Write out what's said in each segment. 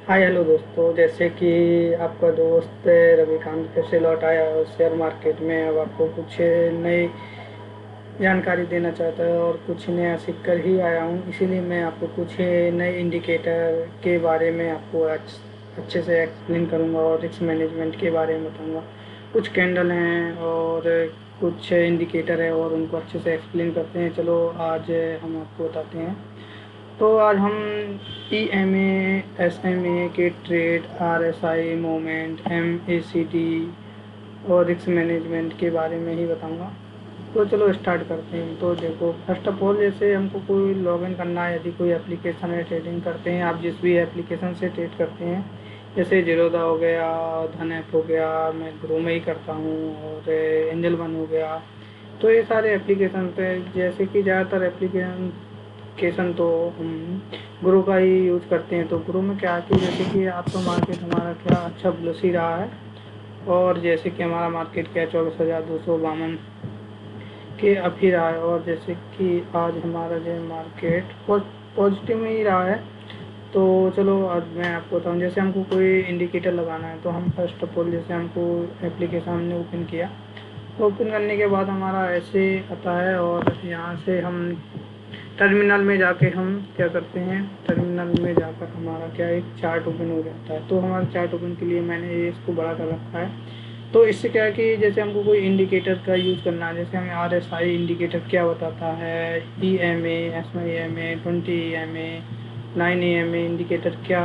Hi hello दोस्तों, जैसे कि आपका दोस्त रविकांत फिर से लौट आया और शेयर मार्केट में अब आपको कुछ नई जानकारी देना चाहता है और कुछ नया सीख कर ही आया हूँ। इसीलिए मैं आपको कुछ नए इंडिकेटर के बारे में आपको अच्छे से एक्सप्लेन करूँगा और रिस्क मैनेजमेंट के बारे में बताऊँगा। कुछ कैंडल हैं और कुछ इंडिकेटर है और उनको अच्छे से एक्सप्लेन करते हैं। चलो आज हम आपको बताते हैं। तो आज हम EMA, SMA के ट्रेड, RSI मूवमेंट, MACD और रिस्क मैनेजमेंट के बारे में ही बताऊंगा। तो चलो स्टार्ट करते हैं। तो देखो, फर्स्ट ऑफ ऑल जैसे हमको कोई लॉगिन करना है, यदि कोई एप्लीकेशन में ट्रेडिंग करते हैं, आप जिस भी एप्लीकेशन से ट्रेड करते हैं, जैसे जीरोधा हो गया, धन ऐप हो गया, मैं ग्रो में ही करता हूँ, और एंजल वन हो गया। तो ये सारे एप्लीकेशन पे जैसे कि ज़्यादातर एप्लीकेशन तो हम ग्रो का ही यूज़ करते हैं। तो ग्रो में क्या है कि जैसे कि आज तो मार्केट हमारा क्या अच्छा ब्लस ही रहा है, और जैसे कि हमारा मार्केट क्या 24,252 के अप ही रहा है, और जैसे कि आज हमारा जो मार्केट पॉजिटिव में ही रहा है। तो चलो आज मैं आपको बताऊँ, जैसे हमको कोई इंडिकेटर लगाना है तो हम फर्स्ट ऑफ ऑल जैसे हमको एप्लीकेशन हमने ओपन किया, तो ओपन करने के बाद हमारा ऐसे आता है, और यहाँ से हम टर्मिनल में जाके हम क्या करते हैं, टर्मिनल में जाकर हमारा क्या एक चार्ट ओपन हो जाता है। तो हमारा चार्ट ओपन के लिए मैंने ये इसको बड़ा कर रखा है। तो इससे क्या है कि जैसे हमको कोई इंडिकेटर का यूज़ करना है, जैसे हमें RSI इंडिकेटर क्या बताता है, EMA, SMA, 20 EMA, 9 EMA indicator क्या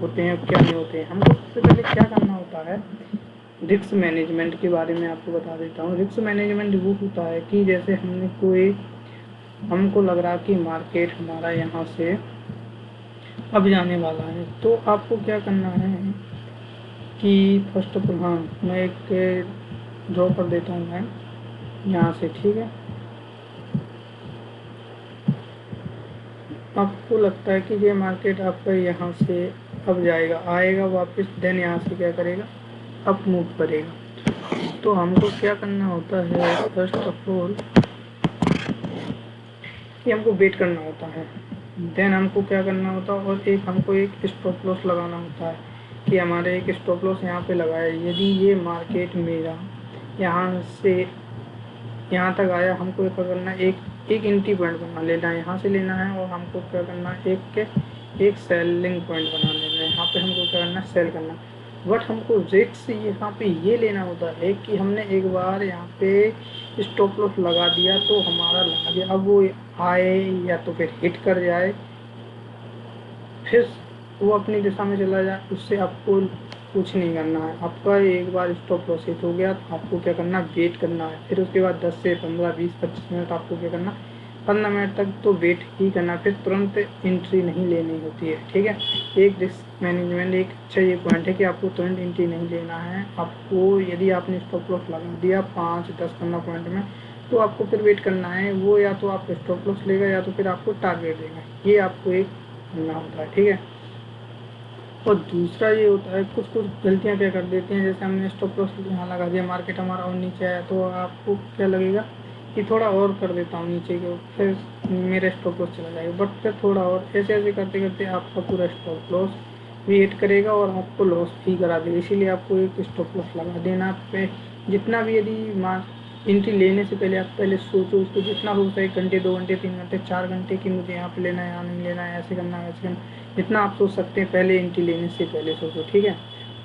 होते हैं क्या नहीं होते हैं। हमको सबसे पहले क्या करना होता है, रिस्क मैनेजमेंट के बारे में आपको बता देता हूँ। रिस्क मैनेजमेंट वो होता है कि जैसे हमको लग रहा कि मार्केट हमारा यहाँ से अब जाने वाला है, तो आपको क्या करना है कि फर्स्ट ऑफ ऑल, हाँ, मैं एक ड्रॉ कर देता हूँ मैं यहाँ से, ठीक है। आपको लगता है कि ये मार्केट आपका यहाँ से अब जाएगा, आएगा वापस, देन यहाँ से क्या करेगा, अप मूव करेगा। तो हमको क्या करना होता है, फर्स्ट ऑफ ऑल कि हमको वेट करना होता है। देन हमको क्या करना होता है, और हमको एक स्टॉप लॉस लगाना होता है कि हमारे एक स्टॉप लॉस यहाँ पे लगाए। यदि ये मार्केट मेरा यहाँ से यहाँ तक आया, हमको क्या करना है, एक एंट्री पॉइंट बना लेना है, यहाँ से लेना है, और हमको क्या करना है, एक सेलिंग पॉइंट बना लेना है। यहाँ पे हमको क्या करना है, सेल करना। बट हमको रिस्क यहाँ पे ये लेना होता है कि हमने एक बार यहाँ पे स्टॉप लॉस लगा दिया, तो हमारा लगा दिया, अब वो आए या तो फिर हिट कर जाए, फिर वो अपनी दिशा में चला जाए, उससे आपको कुछ नहीं करना है। आपका एक बार स्टॉप लॉस हिट हो गया तो आपको क्या करना है, वेट करना है। फिर उसके बाद 10 से 15, 20, 25 मिनट आपको क्या करना है, 15 मिनट तक तो वेट ही करना है, फिर तुरंत एंट्री नहीं लेनी होती है, ठीक है। एक रिस्क मैनेजमेंट एक अच्छा ये पॉइंट है कि आपको तुरंत एंट्री नहीं लेना है। आपको यदि आपने स्टॉप लॉस लगा दिया 5, 10, 15 पॉइंट में, तो आपको फिर वेट करना है। वो या तो आप स्टॉप लॉस लेगा या तो फिर आपको टारगेट देगा, ये आपको एक करना होता है, ठीक है। और दूसरा ये होता है, कुछ कुछ गलतियाँ क्या कर देते हैं, जैसे हमने स्टॉप लॉस यहाँ लगा दिया, मार्केट हमारा और नीचे आया, तो आपको क्या लगेगा कि थोड़ा और कर देता हूँ नीचे के, फिर मेरा स्टॉप लॉस चला जाएगा। बट फिर थोड़ा और ऐसे ऐसे करते करते आपका पूरा स्टॉप लॉस भी हिट करेगा और आपको लॉस भी करा देगा। इसीलिए आपको एक स्टॉप लॉस लगा देना पे, जितना भी यदि एंट्री लेने से पहले आप पहले सोचो उसको, जितना हो सके, 1 घंटे, 2 घंटे, 3 घंटे, 4 घंटे की मुझे यहाँ पे लेना है, यहाँ नहीं लेना है, ऐसे करना है, वैसे करना, जितना आप सोच सकते हैं पहले एंट्री लेने से पहले सोचो, ठीक है।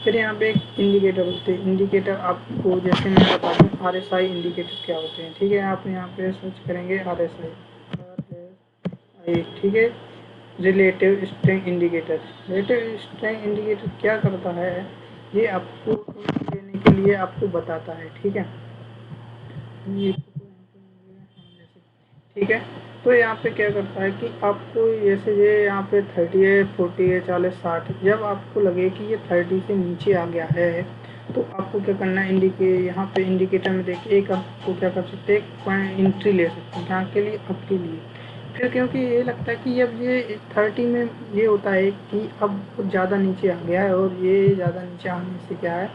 फिर यहाँ पे एक इंडिकेटर होते हैं। इंडिकेटर आपको जैसे मैं बता दूँ, RSI इंडिकेटर क्या होते हैं, ठीक है। आप यहाँ पे सर्च करेंगे RSI, ठीक है, relative strength indicator. Relative strength indicator क्या करता है, ये आपको लेने के लिए आपको बताता है, ठीक है। ये ठीक है। तो यहाँ पे क्या करता है कि आपको जैसे ये यहाँ पे 30 है, 40 है, 40, 60, जब आपको लगे कि ये 30 से नीचे आ गया है, तो आपको क्या करना है, यहाँ पे इंडिकेटर में देखिए, एक आपको क्या कर सकते हैं, एक पॉइंट एंट्री ले सकते हैं, यहाँ के लिए, आपके लिए। फिर क्योंकि ये लगता है कि अब ये 30 में ये होता है कि अब ज़्यादा नीचे आ गया है, और ये ज़्यादा नीचे आने से क्या है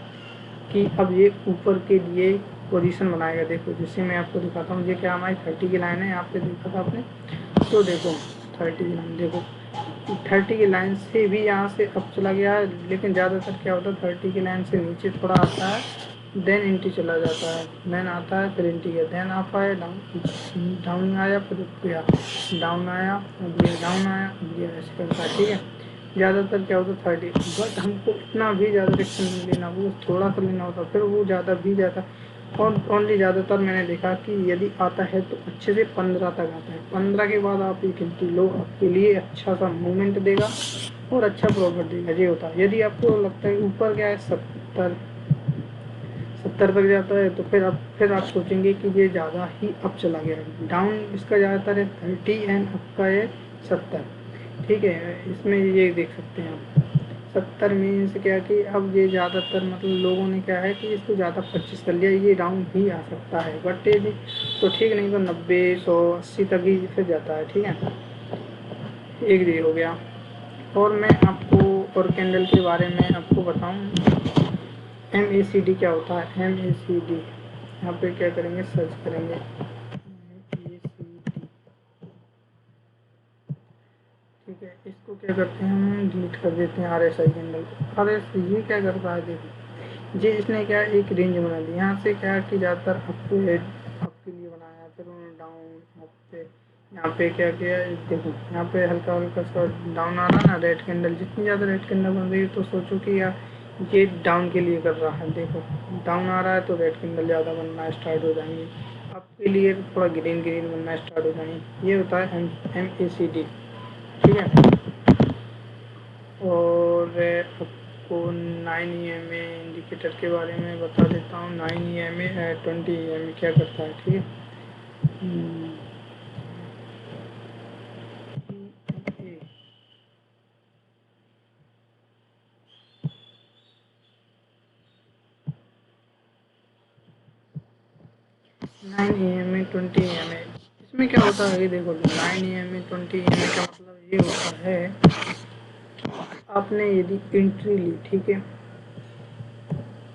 कि अब ये ऊपर के लिए पोजीशन बनाएगा। देखो, जिससे मैं आपको दिखाता हूँ, ये क्या हमारी 30 की लाइन है, यहाँ पे देखा था आपने, तो देखो 30 की लाइन देखो, 30 की लाइन से भी यहाँ से अप चला गया है, लेकिन ज़्यादातर क्या होता है 30 की लाइन से नीचे थोड़ा आता है, देन इंटी चला जाता है, देन आता है फिर इंटी गया, देन आप आए डाउन, डाउन आया फिर गया, डाउन आया डाउन आया गया, ऐसे करता है। ठीक है, ज़्यादातर क्या होता है 30, बट हमको इतना भी ज़्यादा रिक्शन नहीं लेना, वो थोड़ा सा लेना होता, फिर वो ज़्यादा भी जाता। और ओनली ज़्यादातर मैंने देखा कि यदि आता है तो अच्छे से 15 तक आता है, 15 के बाद आप एक घंटी लो, आपके लिए अच्छा सा मूवमेंट देगा और अच्छा प्रॉफिट देगा, ये होता है। यदि आपको लगता है ऊपर क्या है 70 तक जाता है तो फिर आप सोचेंगे कि ये ज़्यादा ही अप चला गया है। डाउन इसका ज़्यादातर है 30 एंड अप का है 70। ठीक है, इसमें ये देख सकते हैं आप 70 मीन्स क्या कि अब ये ज़्यादातर मतलब लोगों ने क्या है कि इसको ज़्यादा परचेस कर लिया, ये डाउन भी आ सकता है, बट ये तो ठीक, नहीं तो 90 100 80 तक ही फिर जाता है। ठीक है, एक ये हो गया। और मैं आपको और कैंडल के बारे में आपको बताऊं, MACD क्या होता है। MACD यहाँ पे क्या करेंगे, सर्च करेंगे MACD। ठीक है, इसको क्या करते हैं हम डिलीट कर देते हैं RSI कैंडल को। RSI ये क्या करता है, देखो जी इसने क्या एक रेंज बना दी, यहाँ से क्या कि ज़्यादातर आपके लिए बनाया, फिर उन्होंने डाउन यहाँ पे क्या किया, देखो यहाँ पे हल्का हल्का सा डाउन आ रहा ना रेड कैंडल, जितनी ज़्यादा रेड कैंडल बन रही है तो सोचो कि यार ये डाउन के लिए कर रहा है। देखो डाउन आ रहा है तो रेड कैंडल ज़्यादा बनना स्टार्ट हो जाएंगी, आपके लिए थोड़ा ग्रीन ग्रीन बनना स्टार्ट हो जाएंगे। ये होता है MACD। ठीक है, और आपको 9 EMA इंडिकेटर के बारे में बता देता हूँ। 9 EMA 20 EMA क्या करता है। ठीक है, 9 EMA 20 EMA इसमें क्या होता है, ये देखो 9 EMA 20 EMA का मतलब ये होता है आपने यदि एंट्री ली, ठीक है,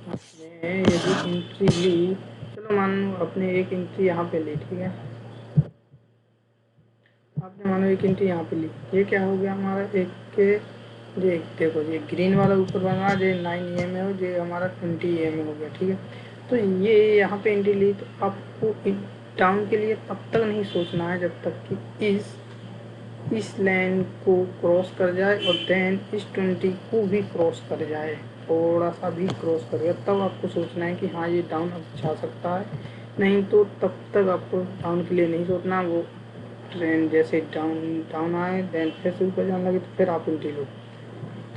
आपने यदि एंट्री ली, चलो मान लो आपने एक एंट्री यहाँ पे ली, ठीक है, आपने मानो एक एंट्री यहाँ पे ली, ये क्या हो गया हमारा एक के, ये देखो ये ग्रीन वाला ऊपर बन रहा है, ये 9 EMA हो, ये हमारा 20 EMA हो गया। ठीक है, तो ये यहाँ पे एंट्री ली, तो आपको डाउन के लिए तब तक नहीं सोचना है जब तक कि इस लाइन को क्रॉस कर जाए और देन इस 20 को भी क्रॉस कर जाए, थोड़ा सा भी क्रॉस कर गया, तब आपको सोचना है कि हाँ ये डाउन अब जा सकता है, नहीं तो तब तक आपको डाउन के लिए नहीं सोचना। वो ट्रेंड जैसे डाउन डाउन आए देन फिर से ऊपर जाने लगे तो फिर आप एंट्री लो,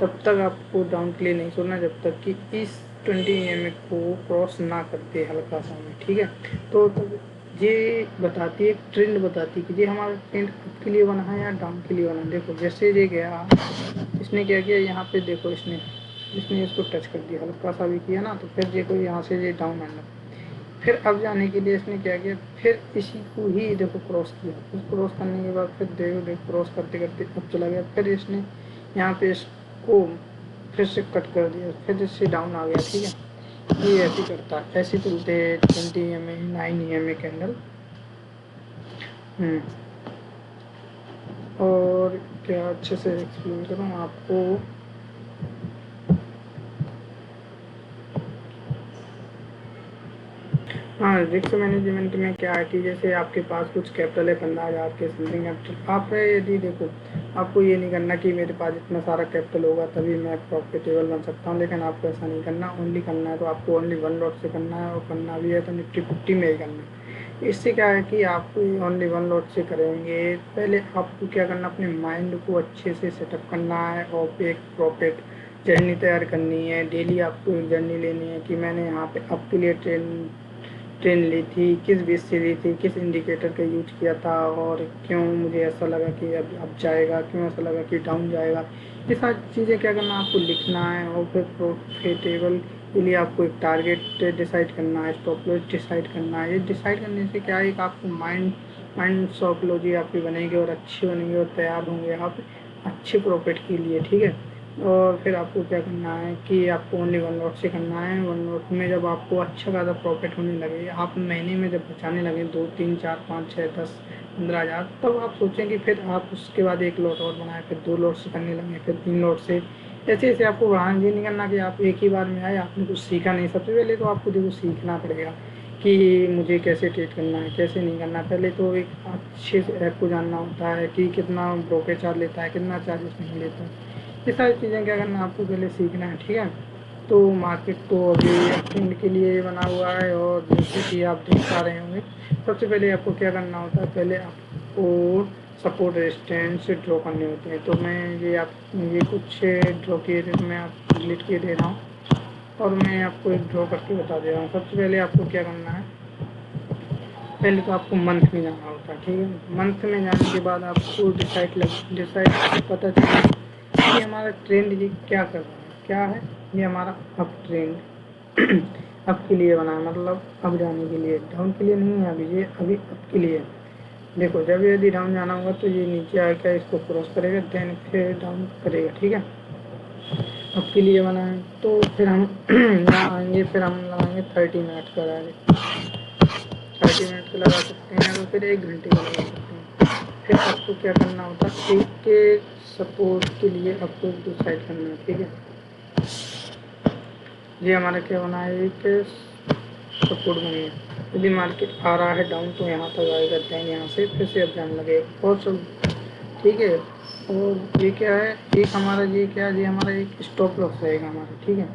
तब तक आपको डाउन के लिए नहीं सोचना जब तक कि इस 20 EMA को क्रॉस ना करते हल्का सा में। ठीक है, तो ये बताती है, ट्रेंड बताती है कि ये हमारा ट्रेंड अप के लिए बना है या डाउन के लिए बना है। देखो जैसे ये गया, इसने क्या किया यहाँ पे, देखो इसने इसको टच कर दिया, हल्का सा भी किया ना, तो फिर देखो यहाँ से ये डाउन आना, फिर अब जाने के लिए इसने क्या किया, फिर इसी को ही देखो क्रॉस किया, फिर क्रॉस करने के बाद फिर देखो क्रॉस करते करते अब चला गया, फिर इसने यहाँ पे इसको फिर से कट कर दिया, फिर इससे डाउन आ गया। ठीक है, ये ऐसे करता है, ऐसे चलते 20 EMA 9 EMA कैंडल। और क्या अच्छे से एक्सप्लेन करूँ आपको, हाँ रिस्क मैनेजमेंट में क्या है कि जैसे आपके पास कुछ कैपिटल है 15,000 के समथिंग कैपिटल, आप यदि देखो आपको ये नहीं करना कि मेरे पास इतना सारा कैपिटल होगा तभी मैं प्रॉफिटेबल बन सकता हूँ, लेकिन आपको ऐसा नहीं करना, ओनली करना है तो आपको ओनली 1 लॉट से करना है, और करना भी है तो निफ्टी 50 में ही करना है। इससे क्या है कि आप ओनली 1 लॉट से करेंगे, पहले आपको क्या करना, अपने माइंड को अच्छे से सेटअप करना है और एक प्रॉफिट जर्नी तैयार करनी है। डेली आपको एक जर्नी लेनी है कि मैंने यहाँ पे अप के लिए ट्रेन ली थी, किस बेस से ली थी, किस इंडिकेटर का यूज किया था, और क्यों मुझे ऐसा लगा कि अब जाएगा, क्यों ऐसा लगा कि डाउन जाएगा। ये सारी चीज़ें क्या करना, आपको लिखना है, और फिर प्रॉफिटेबल के लिए आपको एक टारगेट डिसाइड करना है, स्टॉप लॉस डिसाइड करना है। ये डिसाइड करने से क्या है, आपको माइंड साइकोलॉजी आपकी बनेगी और अच्छी बनेगी और तैयार होंगे आप अच्छे प्रॉफिट के लिए। ठीक है, और फिर आपको क्या करना है कि आपको ओनली वन लॉट से करना है। वन लॉट में जब आपको अच्छा खासा प्रॉफिट होने लगे, आप महीने में जब बचाने लगे 2 3 4 5 6 10 15 हज़ार, तब आप सोचें कि फिर आप उसके बाद एक लॉट और बनाएं, फिर 2 लॉट से करने लगे, फिर 3 लॉट से। ऐसे ऐसे आपको बढ़ाना, ये नहीं करना कि आप एक ही बार में आए, आपने कुछ सीखा नहीं। सबसे पहले तो आपको देखो सीखना पड़ेगा कि मुझे कैसे ट्रेड करना है, कैसे नहीं करना। पहले तो एक अच्छे से ऐप को जानना होता है कि कितना ब्रोकर चार्ज लेता है, कितना चार्जेस नहीं लेता है। ये सारी चीज़ें क्या करना, आपको पहले सीखना है, ठीक है। तो मार्केट तो अभी ट्रेंड के लिए बना हुआ है, और जैसे कि आप देख पा रहे होंगे, सबसे पहले आपको क्या करना होता है, पहले आपको सपोर्ट रेजिस्टेंस ड्रॉ करने होते हैं। तो मैं ये कुछ ड्रॉ किए थे, तो मैं आप डिलीट किए दे रहा हूँ, और मैं आपको एक ड्रॉ करके बता दे रहा हूँ। सबसे पहले आपको क्या करना है, पहले तो आपको मंथ में जाना होता है, ठीक है। मंथ में जाने के बाद आपको डिसाइड पता चले कि हमारा ट्रेंड ये क्या कर रहा है, क्या है ये हमारा अप ट्रेंड अप के लिए बना है, मतलब अप जाने के लिए, डाउन के लिए नहीं है। अभी ये अभी अप के लिए है। देखो जब यदि डाउन जाना होगा तो ये नीचे आकर इसको क्रॉस करेगा, देन फिर डाउन करेगा, ठीक है। अप के लिए बना है, तो फिर हम यहाँ आएंगे, फिर हम लगाएंगे 30 मिनट का डायरेक्ट। 30 मिनट का लगा सकते हैं, तो फिर 1 घंटे का लगा सकते हैं। फिर आपको क्या करना होता है, एक के सपोर्ट के लिए आपको डिसाइड करना है, ठीक है। ये हमारा क्या बना है, एक सपोर्ट बनी है। यदि मार्केट आ रहा है डाउन तो यहाँ तक आएगा, देन यहाँ से फिर से अब जाने लगेगा, और सब ठीक है। और ये क्या है, एक हमारा ये क्या है, ये हमारा एक स्टॉप लॉस रहेगा हमारा, ठीक है।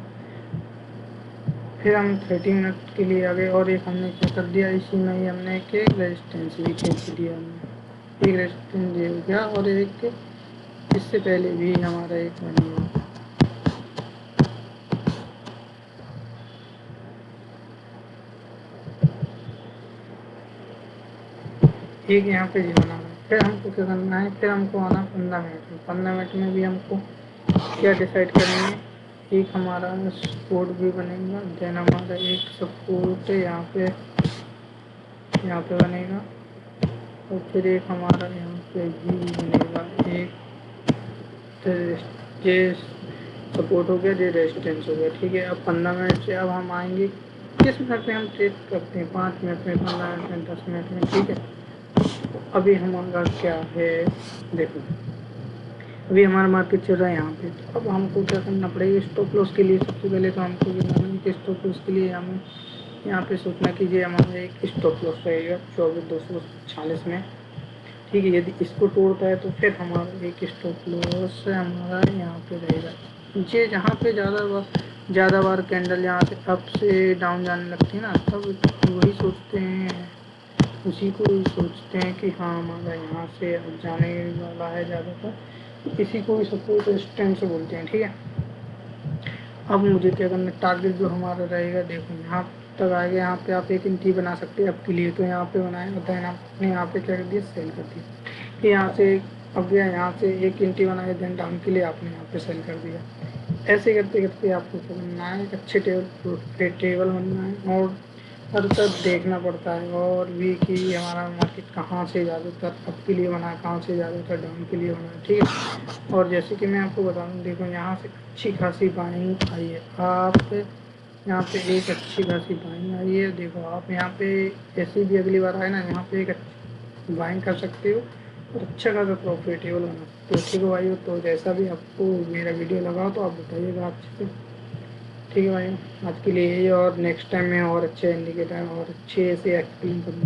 फिर हम 30 मिनट के लिए आ गए, और एक हमने क्या कर दिया, इसी में ही हमने एक रेजिस्टेंस भी खींच दिया हमने। एक रेजिस्टेंस ये हो गया, और एक इससे पहले भी हमारा एक बनेगा, एक यहाँ पे जी बना है। फिर हमको क्या करना है, फिर हमको आना 15 मिनट में। 15 मिनट में भी हमको क्या डिसाइड करेंगे, एक हमारा सपोर्ट भी बनेगा, देन हमारा एक सपोर्ट यहाँ पे बनेगा, और फिर एक हमारा यहाँ पे भी बनेगा। एक तो ये सपोर्ट हो गया, ये रेजिस्टेंस हो गया, ठीक है। अब 15 मिनट से अब हम आएंगे, किस मिनट में हम ट्रेड करते हैं, 5 मिनट में, 15 मिनट में, 10 मिनट में, ठीक है। अभी हमारा क्या है, देखो अभी हमारा मार्केट चल रहा है यहाँ पे, तो अब हमको क्या करना पड़ेगा, स्टॉप लॉस के लिए सबसे पहले तो हमको ये मालूम है कि स्टॉप लॉस के लिए हमें यहाँ पे सोचना कि ये हमारा एक स्टॉप लॉस रहेगा 24,246 में, ठीक है। यदि इसको तोड़ता है तो फिर हमारा एक स्टॉप लॉस हमारा यहाँ पे रहेगा, ये जहाँ पे ज़्यादा बार कैंडल यहाँ से अप से डाउन जाने लगती है ना, तब वही सोचते हैं, उसी को ही सोचते हैं कि हाँ हमारा यहाँ से अब जाने वाला है ज़्यादातर, इसी को भी सपोर्ट रेजिस्टेंस बोलते हैं, ठीक है। अब मुझे क्या करना, टारगेट जो हमारा रहेगा, देखो यहाँ तक आ गया, यहाँ पे आप एक एंट्री बना सकते हैं आपके लिए, तो यहाँ पे बनाया होता है, आपने यहाँ पे क्या कर दिया, सेल कर दिया। फिर यहाँ से अब गया, यहाँ से एक एंट्री बनाया, देन डाउन के लिए आपने यहाँ पे सेल कर दिया। ऐसे करते करते आपको क्या करना है, एक अच्छे टेबल बनना है, और हर तरफ देखना पड़ता है, और भी कि हमारा मार्केट कहाँ से ज़्यादातर अप के लिए बना है, कहाँ से ज़्यादातर डाउन के लिए बना है, ठीक है। और जैसे कि मैं आपको बता दूँ, देखो यहाँ से अच्छी खासी बाइंग आई है, आप यहाँ पे एक अच्छी खासी बाइंग आई है, देखो आप यहाँ पे ऐसे भी अगली बार आए ना, यहाँ पे एक बाइंग कर सकते हो, और अच्छा खासा प्रॉफिटेबल बना सकते हो, ठीक है भाई। तो जैसा भी आपको मेरा वीडियो लगा तो आप बताइएगा अच्छे से, ठीक है भाई। आज के लिए यही, और नेक्स्ट टाइम में और अच्छे इंडिकेटर और अच्छे से एक्सप्लेन करूँगा।